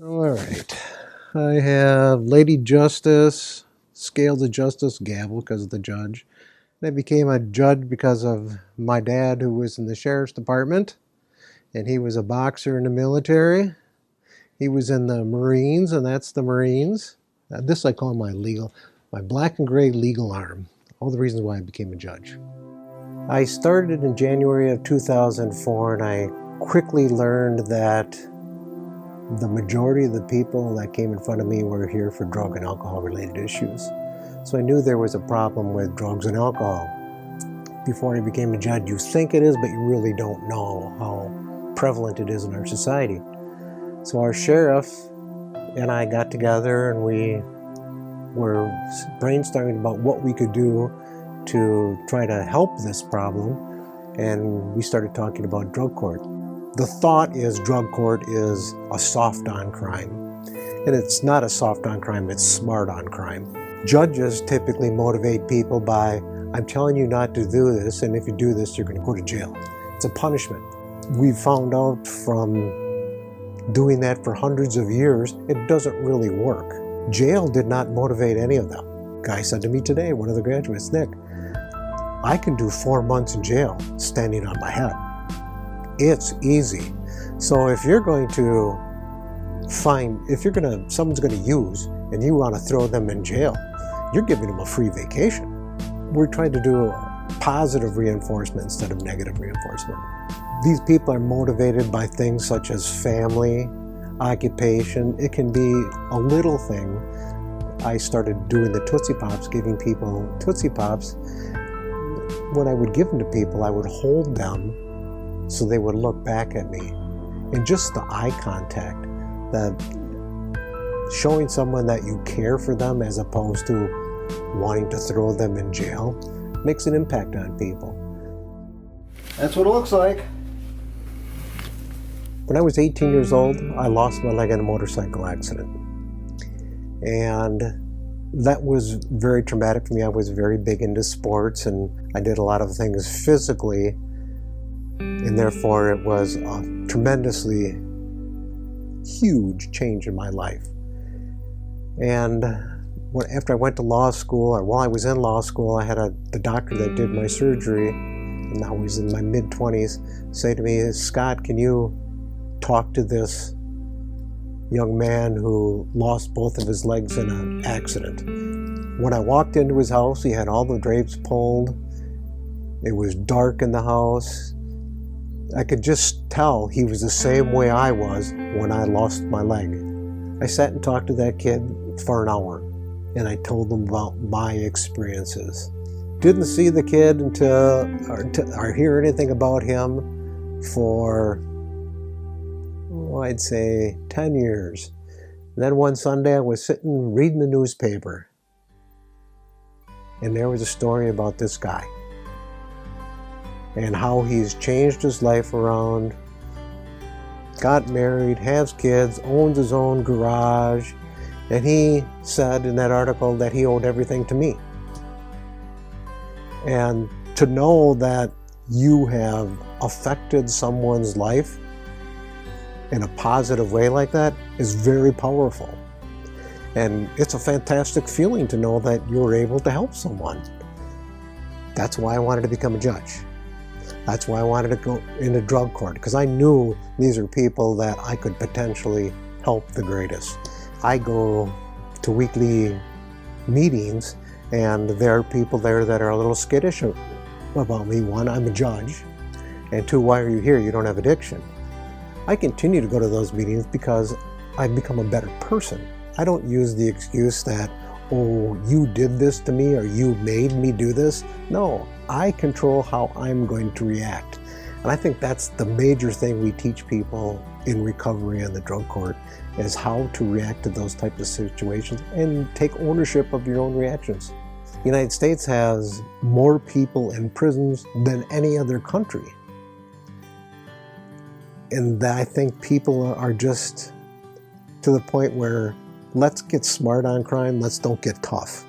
All right. I have Lady Justice, Scales of Justice, gavel because of the judge. I became a judge because of my dad, who was in the sheriff's department, and he was a boxer in the military. He was in the Marines, and that's the Marines. This I call my black and gray legal arm. All the reasons why I became a judge. I started in January of 2004, and I quickly learned that the majority of the people that came in front of me were here for drug and alcohol related issues. So I knew there was a problem with drugs and alcohol. Before I became a judge, you think it is, but you really don't know how prevalent it is in our society. So our sheriff and I got together and we were brainstorming about what we could do to try to help this problem, and we started talking about drug court. The thought is drug court is a soft-on crime, and it's not a soft-on crime, it's smart-on crime. Judges typically motivate people by, I'm telling you not to do this, and if you do this, you're going to go to jail. It's a punishment. We found out from doing that for hundreds of years, it doesn't really work. Jail did not motivate any of them. A guy said to me today, one of the graduates, Nick, I can do 4 months in jail standing on my head. It's easy. So if you're going to someone's going to use and you want to throw them in jail, you're giving them a free vacation. We're trying to do positive reinforcement instead of negative reinforcement. These people are motivated by things such as family, occupation. It can be a little thing. I started doing the Tootsie Pops, giving people Tootsie Pops. When I would give them to people, I would hold them so they would look back at me. And just the eye contact, that showing someone that you care for them as opposed to wanting to throw them in jail, makes an impact on people. That's what it looks like. When I was 18 years old, I lost my leg in a motorcycle accident. And that was very traumatic for me. I was very big into sports and I did a lot of things physically, and therefore it was a tremendously huge change in my life. And after I went to law school, or while I was in law school, I had the doctor that did my surgery, and I was in my mid-20s, say to me, Scott, can you talk to this young man who lost both of his legs in an accident? When I walked into his house, he had all the drapes pulled. It was dark in the house. I could just tell he was the same way I was when I lost my leg. I sat and talked to that kid for an hour, and I told him about my experiences. Didn't see the kid or hear anything about him for, I'd say 10 years. And then one Sunday I was sitting reading the newspaper, and there was a story about this guy and how he's changed his life around, got married, has kids, owns his own garage, and he said in that article that he owed everything to me. And to know that you have affected someone's life in a positive way like that is very powerful. And it's a fantastic feeling to know that you're able to help someone. That's why I wanted to become a judge. That's why I wanted to go into drug court, because I knew these are people that I could potentially help the greatest. I go to weekly meetings, and there are people there that are a little skittish about me. One, I'm a judge, and two, why are you here? You don't have addiction. I continue to go to those meetings because I've become a better person. I don't use the excuse that, oh, you did this to me or you made me do this. No, I control how I'm going to react. And I think that's the major thing we teach people in recovery and the drug court, is how to react to those types of situations and take ownership of your own reactions. The United States has more people in prisons than any other country. And I think people are just to the point where let's get smart on crime, let's don't get tough.